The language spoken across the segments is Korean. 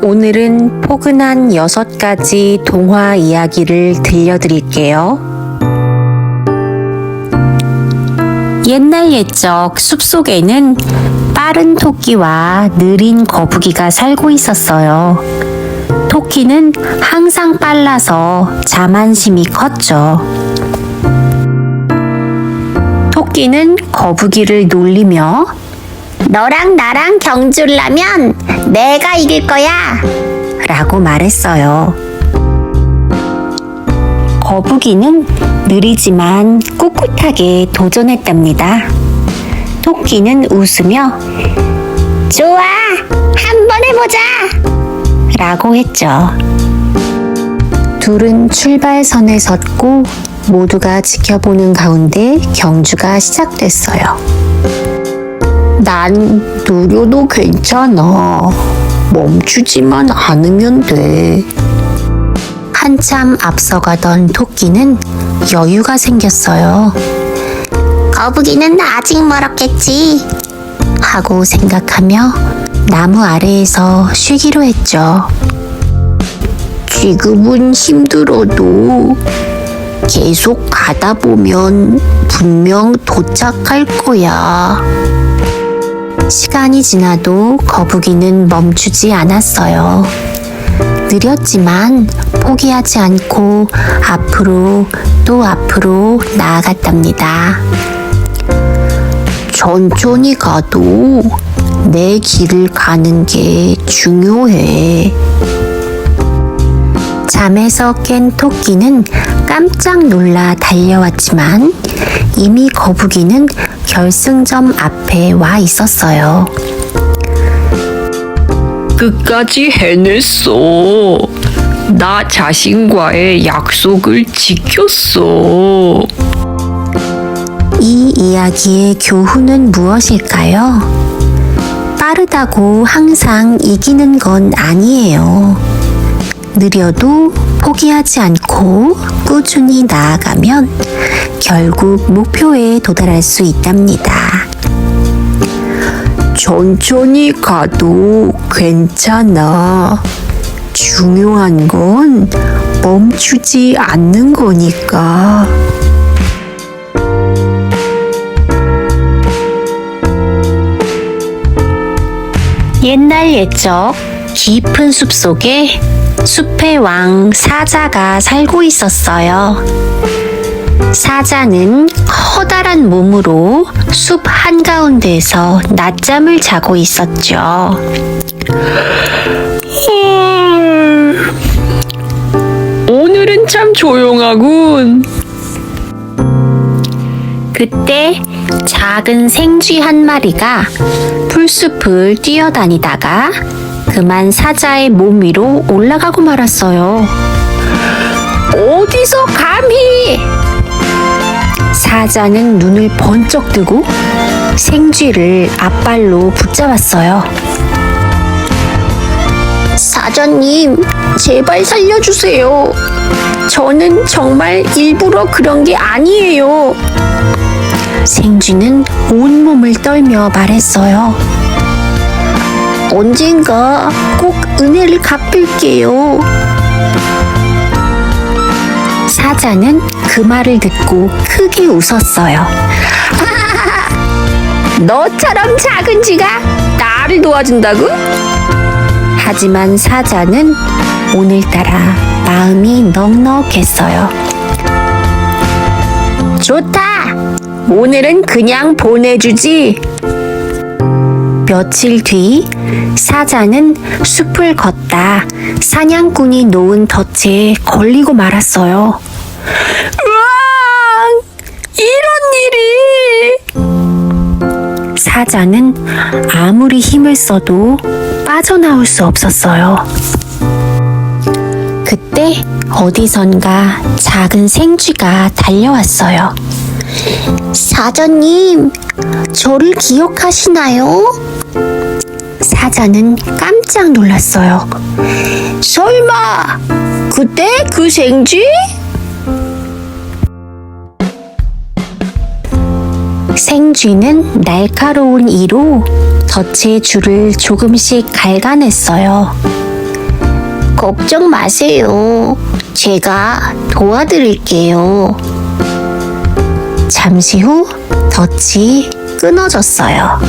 오늘은 포근한 6가지 동화 이야기를 들려드릴게요. 옛날 옛적 숲속에는 빠른 토끼와 느린 거북이가 살고 있었어요. 토끼는 항상 빨라서 자만심이 컸죠. 토끼는 거북이를 놀리며 너랑 나랑 경주를 하면 내가 이길 거야. 라고 말했어요. 거북이는 느리지만 꿋꿋하게 도전했답니다. 토끼는 웃으며 좋아, 한번 해보자. 라고 했죠. 둘은 출발선에 섰고 모두가 지켜보는 가운데 경주가 시작됐어요. 난 느려도 괜찮아. 멈추지만 않으면 돼. 한참 앞서가던 토끼는 여유가 생겼어요. 거북이는 아직 멀었겠지. 하고 생각하며 나무 아래에서 쉬기로 했죠. 지금은 힘들어도 계속 가다 보면 분명 도착할 거야. 시간이 지나도 거북이는 멈추지 않았어요. 느렸지만 포기하지 않고 앞으로 또 앞으로 나아갔답니다. 천천히 가도 내 길을 가는 게 중요해. 잠에서 깬 토끼는 깜짝 놀라 달려왔지만 이미 거북이는 결승점 앞에 와 있었어요. 끝까지 해냈어. 나 자신과의 약속을 지켰어. 이 이야기의 교훈은 무엇일까요? 빠르다고 항상 이기는 건 아니에요. 느려도 포기하지 않고 꾸준히 나아가면 결국 목표에 도달할 수 있답니다. 천천히 가도 괜찮아. 중요한 건 멈추지 않는 거니까. 옛날 옛적 깊은 숲 속에 숲의 왕 사자가 살고 있었어요. 사자는 커다란 몸으로 숲 한가운데에서 낮잠을 자고 있었죠. 오늘은 참 조용하군. 그때 작은 생쥐 한 마리가 풀숲을 뛰어다니다가 그만 사자의 몸 위로 올라가고 말았어요. 어디서 감히? 사자는 눈을 번쩍 뜨고 생쥐를 앞발로 붙잡았어요. 사자님, 제발 살려주세요. 저는 정말 일부러 그런 게 아니에요. 생쥐는 온몸을 떨며 말했어요. 언젠가 꼭 은혜를 갚을게요. 사자는 그 말을 듣고 크게 웃었어요. 너처럼 작은 쥐가 나를 도와준다고? 하지만 사자는 오늘따라 마음이 넉넉했어요. 좋다. 오늘은 그냥 보내주지. 며칠 뒤 사자는 숲을 걷다 사냥꾼이 놓은 덫에 걸리고 말았어요. 으앙! 이런 일이! 사자는 아무리 힘을 써도 빠져나올 수 없었어요. 그때 어디선가 작은 생쥐가 달려왔어요. 사자님, 저를 기억하시나요? 사자는 깜짝 놀랐어요. 설마 그때 그 생쥐? 생쥐는 날카로운 이로 덫의 줄을 조금씩 갈가냈어요. 걱정 마세요. 제가 도와드릴게요. 잠시 후 덫이 끊어졌어요.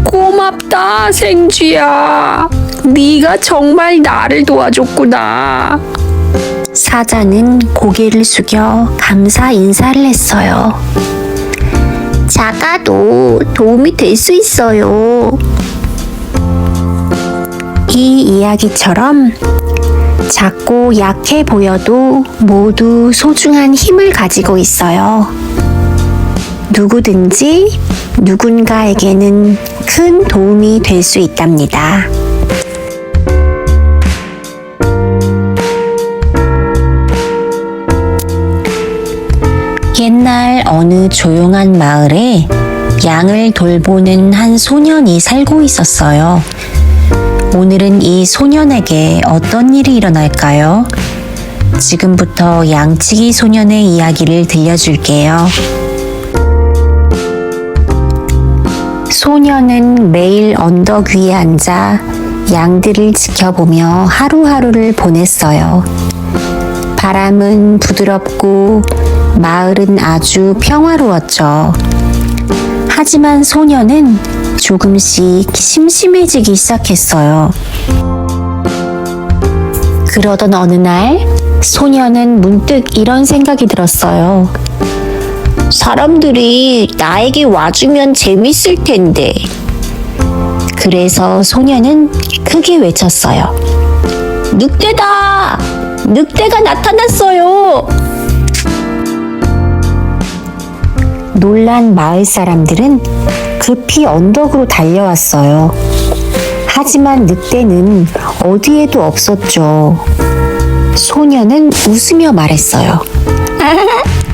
고맙다, 생쥐야. 네가 정말 나를 도와줬구나. 사자는 고개를 숙여 감사 인사를 했어요. 작아도 도움이 될 수 있어요. 이 이야기처럼 작고 약해 보여도 모두 소중한 힘을 가지고 있어요. 누구든지 누군가에게는 큰 도움이 될 수 있답니다. 옛날 어느 조용한 마을에 양을 돌보는 한 소년이 살고 있었어요. 오늘은 이 소년에게 어떤 일이 일어날까요? 지금부터 양치기 소년의 이야기를 들려줄게요. 소년은 매일 언덕 위에 앉아 양들을 지켜보며 하루하루를 보냈어요. 바람은 부드럽고 마을은 아주 평화로웠죠. 하지만 소년은 조금씩 심심해지기 시작했어요. 그러던 어느 날 소년은 문득 이런 생각이 들었어요. 사람들이 나에게 와주면 재밌을 텐데. 그래서 소년은 크게 외쳤어요. 늑대다! 늑대가 나타났어요! 놀란 마을 사람들은 급히 언덕으로 달려왔어요. 하지만 늑대는 어디에도 없었죠. 소년은 웃으며 말했어요.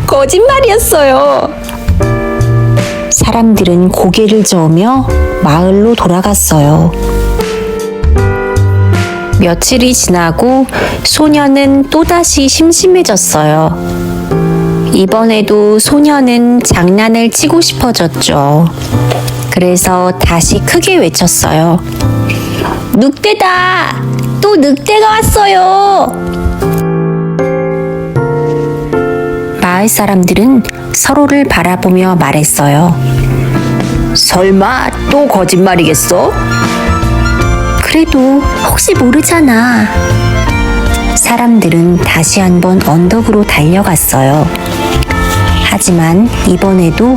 거짓말이었어요. 사람들은 고개를 저으며 마을로 돌아갔어요. 며칠이 지나고 소년은 또다시 심심해졌어요. 이번에도 소년은 장난을 치고 싶어졌죠. 그래서 다시 크게 외쳤어요. 늑대다! 또 늑대가 왔어요! 마을 사람들은 서로를 바라보며 말했어요. 설마 또 거짓말이겠어? 그래도 혹시 모르잖아. 사람들은 다시 한번 언덕으로 달려갔어요. 하지만 이번에도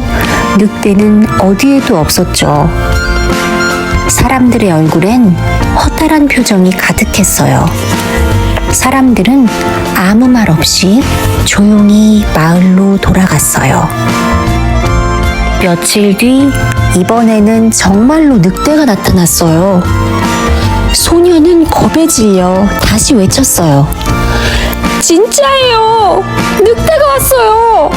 늑대는 어디에도 없었죠. 사람들의 얼굴엔 허탈한 표정이 가득했어요. 사람들은 아무 말 없이 조용히 마을로 돌아갔어요. 며칠 뒤 이번에는 정말로 늑대가 나타났어요. 소년은 겁에 질려 다시 외쳤어요. 진짜예요. 늑대가 왔어요.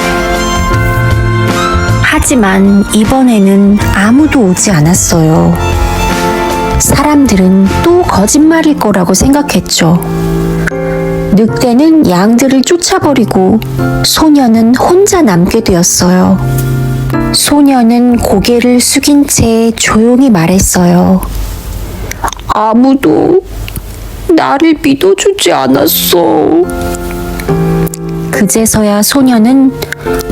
하지만 이번에는 아무도 오지 않았어요. 사람들은 또 거짓말일 거라고 생각했죠. 늑대는 양들을 쫓아버리고 소년은 혼자 남게 되었어요. 소년은 고개를 숙인 채 조용히 말했어요. 아무도 나를 믿어주지 않았어. 그제서야 소년은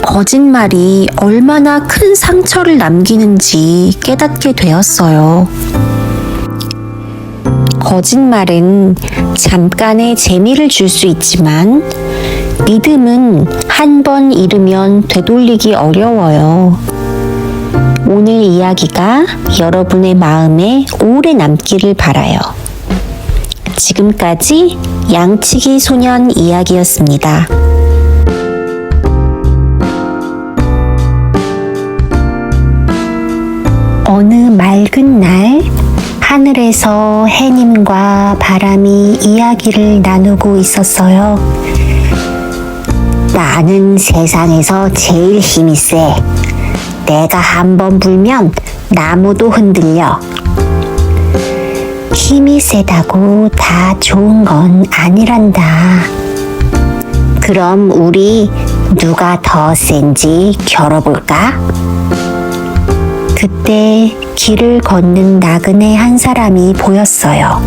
거짓말이 얼마나 큰 상처를 남기는지 깨닫게 되었어요. 거짓말은 잠깐의 재미를 줄 수 있지만 믿음은 한 번 잃으면 되돌리기 어려워요. 오늘 이야기가 여러분의 마음에 오래 남기를 바라요. 지금까지 양치기 소년 이야기였습니다. 어느 맑은 날 하늘에서 해님과 바람이 이야기를 나누고 있었어요. 나는 세상에서 제일 힘이 세. 내가 한번 불면 나무도 흔들려. 힘이 세다고 다 좋은 건 아니란다. 그럼 우리 누가 더 센지 겨뤄볼까? 그때 길을 걷는 나그네 한 사람이 보였어요.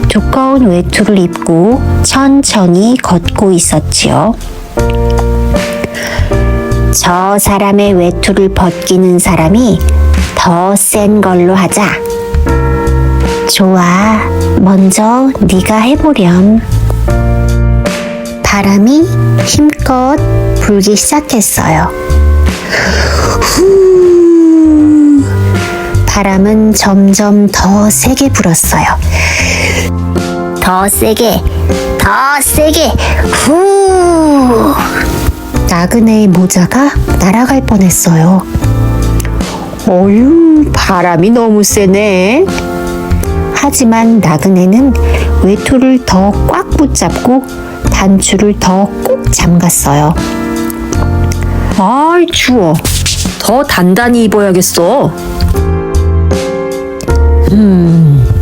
두꺼운 외투를 입고 천천히 걷고 있었지요. 저 사람의 외투를 벗기는 사람이 더 센 걸로 하자. 좋아, 먼저 네가 해보렴. 바람이 힘껏 불기 시작했어요. 후, 바람은 점점 더 세게 불었어요. 더 세게, 더 세게, 후! 나그네의 모자가 날아갈 뻔했어요. 어휴, 바람이 너무 세네. 하지만 나그네는 외투를 더 꽉 붙잡고 단추를 더 꼭 잠갔어요. 아이, 추워. 더 단단히 입어야겠어.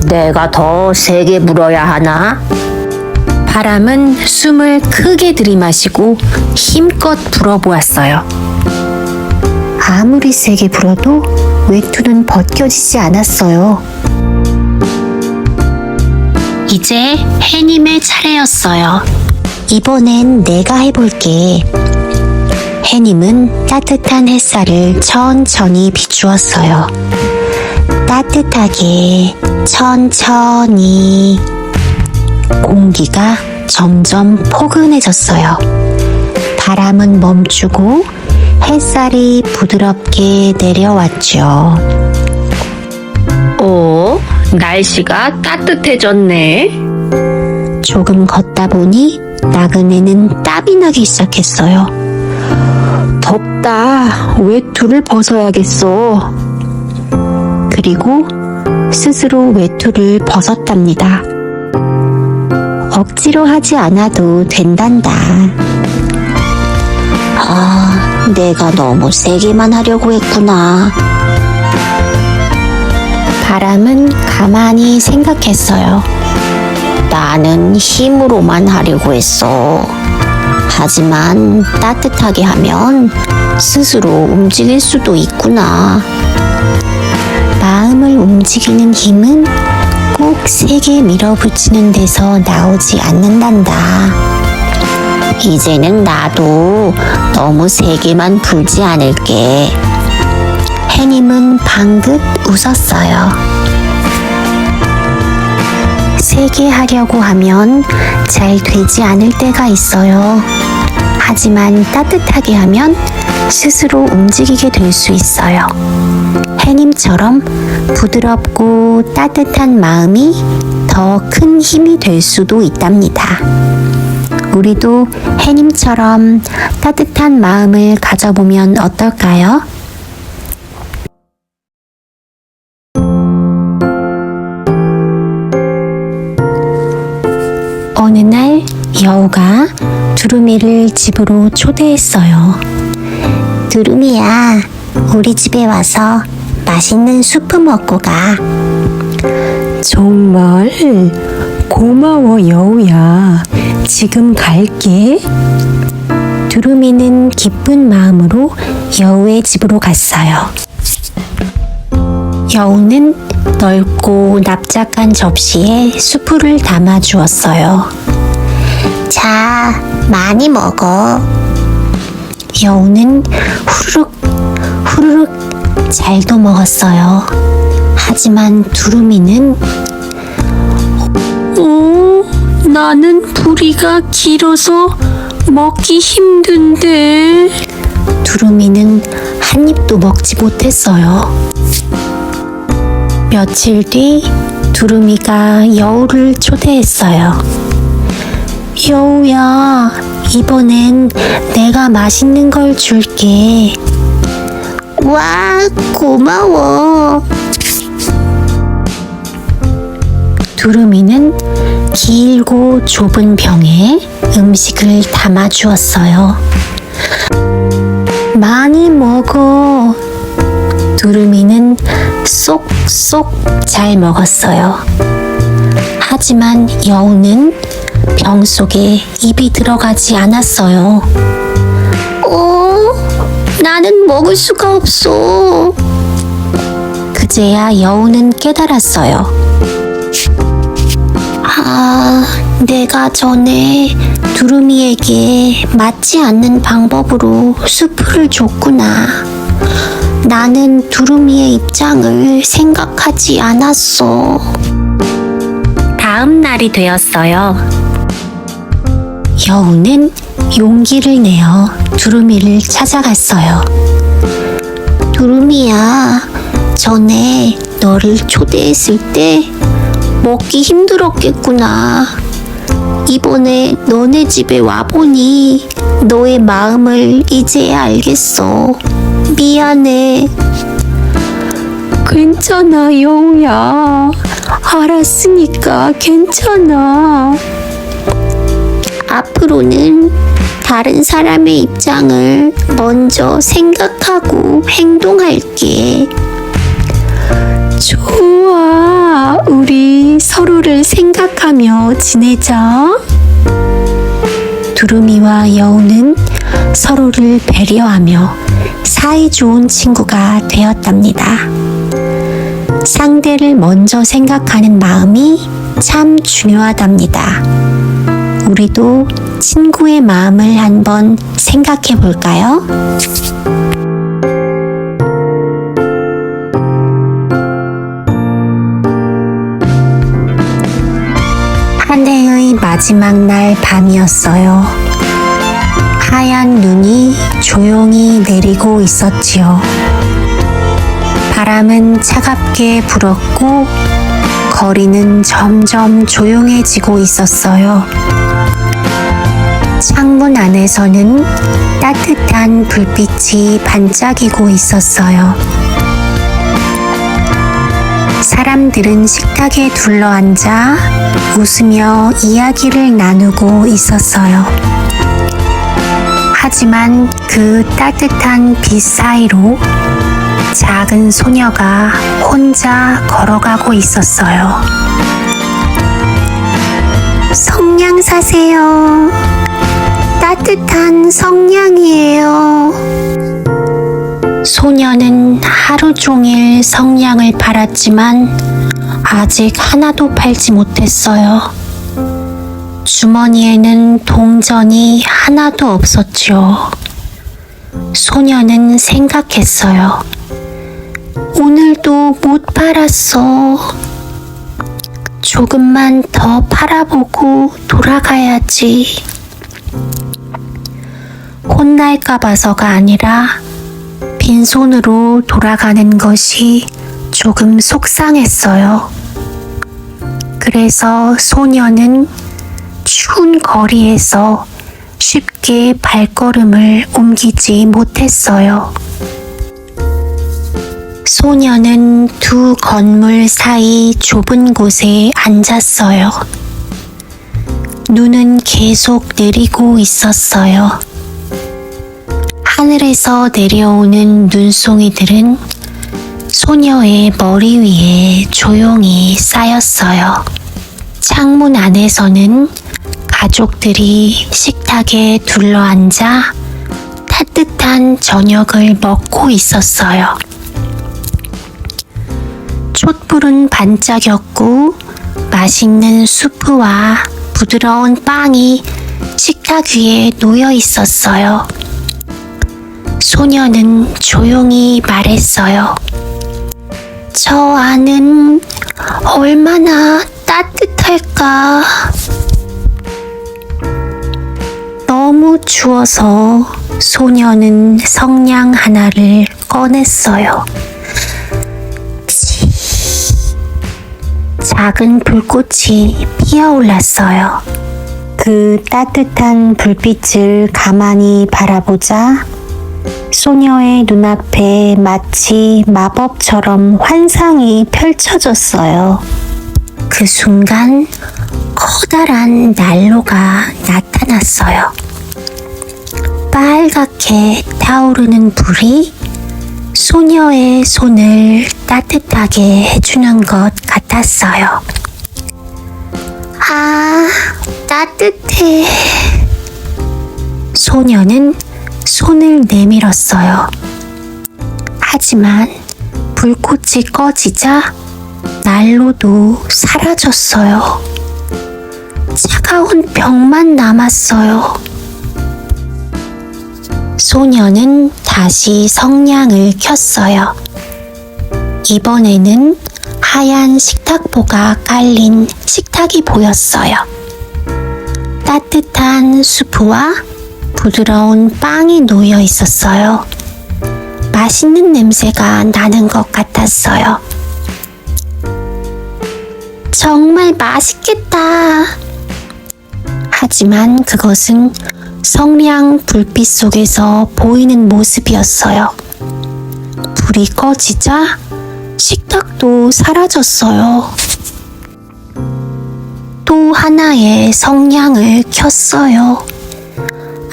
내가 더 세게 불어야 하나? 바람은 숨을 크게 들이마시고 힘껏 불어보았어요. 아무리 세게 불어도 외투는 벗겨지지 않았어요. 이제 해님의 차례였어요. 이번엔 내가 해볼게. 해님은 따뜻한 햇살을 천천히 비추었어요. 따뜻하게, 천천히. 공기가 점점 포근해졌어요. 바람은 멈추고 햇살이 부드럽게 내려왔죠. 날씨가 따뜻해졌네. 조금 걷다 보니 나그네는 땀이 나기 시작했어요. 덥다. 외투를 벗어야겠어. 그리고 스스로 외투를 벗었답니다. 억지로 하지 않아도 된단다. 내가 너무 세게만 하려고 했구나. 바람은 가만히 생각했어요. 나는 힘으로만 하려고 했어. 하지만 따뜻하게 하면 스스로 움직일 수도 있구나. 마음을 움직이는 힘은 꼭 세게 밀어붙이는 데서 나오지 않는단다. 이제는 나도 너무 세게만 불지 않을게. 해님은 방긋 웃었어요. 세게 하려고 하면 잘 되지 않을 때가 있어요. 하지만 따뜻하게 하면 스스로 움직이게 될 수 있어요. 해님처럼 부드럽고 따뜻한 마음이 더 큰 힘이 될 수도 있답니다. 우리도 해님처럼 따뜻한 마음을 가져보면 어떨까요? 어느 날 여우가 두루미를 집으로 초대했어요. 두루미야, 우리 집에 와서 맛있는 수프 먹고 가. 정말 고마워, 여우야. 지금 갈게. 두루미는 기쁜 마음으로 여우의 집으로 갔어요. 여우는 넓고 납작한 접시에 수프를 담아 주었어요. 자, 많이 먹어. 여우는 후루룩 후루룩 잘도 먹었어요. 하지만 두루미는 나는 부리가 길어서 먹기 힘든데. 두루미는 한 입도 먹지 못했어요. 며칠 뒤 두루미가 여우를 초대했어요. 여우야, 이번엔 내가 맛있는 걸 줄게. 와, 고마워. 두루미는 길고 좁은 병에 음식을 담아 주었어요. 많이 먹어. 두루미는 쏙쏙 잘 먹었어요. 하지만 여우는 병 속에 입이 들어가지 않았어요. 나는 먹을 수가 없어. 그제야 여우는 깨달았어요. 아, 내가 전에 두루미에게 맞지 않는 방법으로 수프를 줬구나. 나는 두루미의 입장을 생각하지 않았어. 다음 날이 되었어요. 여우는 용기를 내어 두루미를 찾아갔어요. 두루미야, 전에 너를 초대했을 때 먹기 힘들었겠구나. 이번에 너네 집에 와보니 너의 마음을 이제야 알겠어. 미안해. 괜찮아, 여우야. 알았으니까 괜찮아. 앞으로는 다른 사람의 입장을 먼저 생각하고 행동할게. 좋아. 우리 서로를 생각하며 지내자. 두루미와 여우는 서로를 배려하며 사이좋은 친구가 되었답니다. 상대를 먼저 생각하는 마음이 참 중요하답니다. 우리도 친구의 마음을 한번 생각해 볼까요? 한 해의 마지막 날 밤이었어요. 하얀 눈이 조용히 내리고 있었지요. 바람은 차갑게 불었고 거리는 점점 조용해지고 있었어요. 창문 안에서는 따뜻한 불빛이 반짝이고 있었어요. 사람들은 식탁에 둘러앉아 웃으며 이야기를 나누고 있었어요. 하지만 그 따뜻한 빛 사이로 작은 소녀가 혼자 걸어가고 있었어요. 성냥 사세요. 따뜻한 성냥이에요. 소녀는 하루 종일 성냥을 팔았지만 아직 하나도 팔지 못했어요. 주머니에는 동전이 하나도 없었죠. 소녀는 생각했어요. 오늘도 못 팔았어. 조금만 더 팔아보고 돌아가야지. 혼날까 봐서가 아니라 빈손으로 돌아가는 것이 조금 속상했어요. 그래서 소녀는 추운 거리에서 쉽게 발걸음을 옮기지 못했어요. 소녀는 두 건물 사이 좁은 곳에 앉았어요. 눈은 계속 내리고 있었어요. 하늘에서 내려오는 눈송이들은 소녀의 머리 위에 조용히 쌓였어요. 창문 안에서는 가족들이 식탁에 둘러앉아 따뜻한 저녁을 먹고 있었어요. 촛불은 반짝였고 맛있는 수프와 부드러운 빵이 식탁 위에 놓여 있었어요. 소녀는 조용히 말했어요. 저 안은 얼마나 따뜻할까? 너무 추워서 소녀는 성냥 하나를 꺼냈어요. 작은 불꽃이 피어올랐어요. 그 따뜻한 불빛을 가만히 바라보자 소녀의 눈앞에 마치 마법처럼 환상이 펼쳐졌어요. 그 순간 커다란 난로가 나타났어요. 빨갛게 타오르는 불이 소녀의 손을 따뜻하게 해주는 것 같았어요. 아, 따뜻해. 소녀는 손을 내밀었어요. 하지만 불꽃이 꺼지자 난로도 사라졌어요. 차가운 벽만 남았어요. 소녀는 다시 성냥을 켰어요. 이번에는 하얀 식탁보가 깔린 식탁이 보였어요. 따뜻한 수프와 부드러운 빵이 놓여 있었어요. 맛있는 냄새가 나는 것 같았어요. 정말 맛있겠다. 하지만 그것은 성냥 불빛 속에서 보이는 모습이었어요. 불이 꺼지자 식탁도 사라졌어요. 또 하나의 성냥을 켰어요.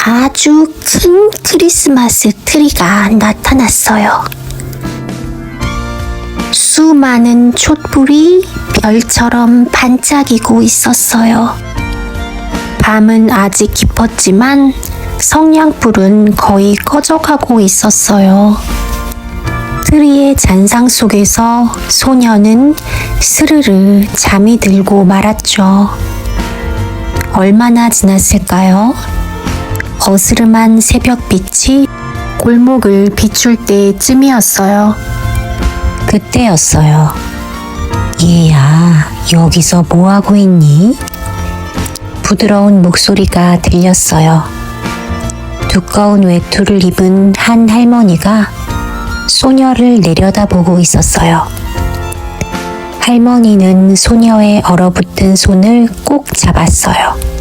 아주 큰 크리스마스 트리가 나타났어요. 수많은 촛불이 별처럼 반짝이고 있었어요. 밤은 아직 깊었지만 성냥불은 거의 꺼져가고 있었어요. 트리의 잔상 속에서 소녀는 스르르 잠이 들고 말았죠. 얼마나 지났을까요? 어스름한 새벽빛이 골목을 비출 때쯤이었어요. 그때였어요. 얘야, 여기서 뭐하고 있니? 부드러운 목소리가 들렸어요. 두꺼운 외투를 입은 한 할머니가 소녀를 내려다보고 있었어요. 할머니는 소녀의 얼어붙은 손을 꼭 잡았어요.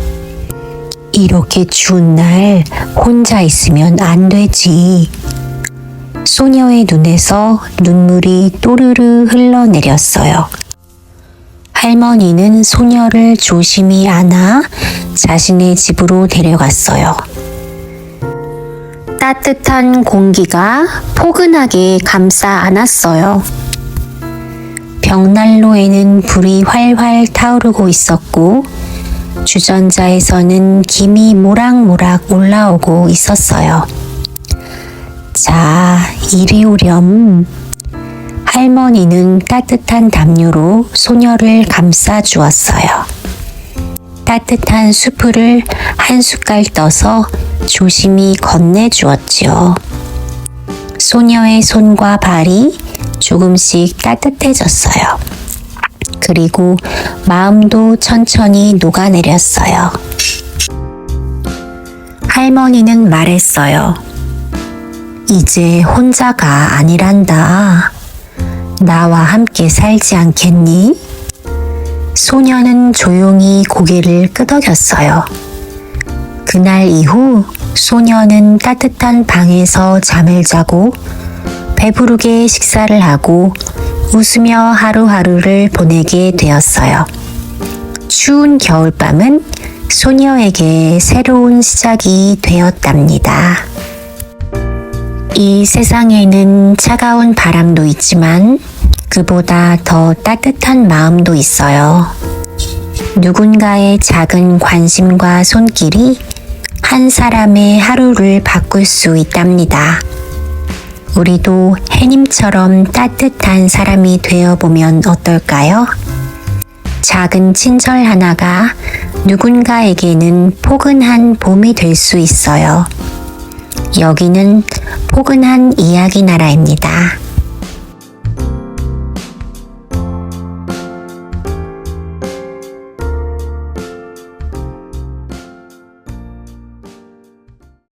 이렇게 추운 날 혼자 있으면 안 되지. 소녀의 눈에서 눈물이 또르르 흘러내렸어요. 할머니는 소녀를 조심히 안아 자신의 집으로 데려갔어요. 따뜻한 공기가 포근하게 감싸 안았어요. 벽난로에는 불이 활활 타오르고 있었고 주전자에서는 김이 모락모락 올라오고 있었어요. 자, 이리 오렴. 할머니는 따뜻한 담요로 소녀를 감싸 주었어요. 따뜻한 수프를 한 숟갈 떠서 조심히 건네주었지요. 소녀의 손과 발이 조금씩 따뜻해졌어요. 그리고 마음도 천천히 녹아내렸어요. 할머니는 말했어요. 이제 혼자가 아니란다. 나와 함께 살지 않겠니? 소녀는 조용히 고개를 끄덕였어요. 그날 이후 소녀는 따뜻한 방에서 잠을 자고 배부르게 식사를 하고 웃으며 하루하루를 보내게 되었어요. 추운 겨울밤은 소녀에게 새로운 시작이 되었답니다. 이 세상에는 차가운 바람도 있지만 그보다 더 따뜻한 마음도 있어요. 누군가의 작은 관심과 손길이 한 사람의 하루를 바꿀 수 있답니다. 우리도 해님처럼 따뜻한 사람이 되어보면 어떨까요? 작은 친절 하나가 누군가에게는 포근한 봄이 될 수 있어요. 여기는 포근한 이야기 나라입니다.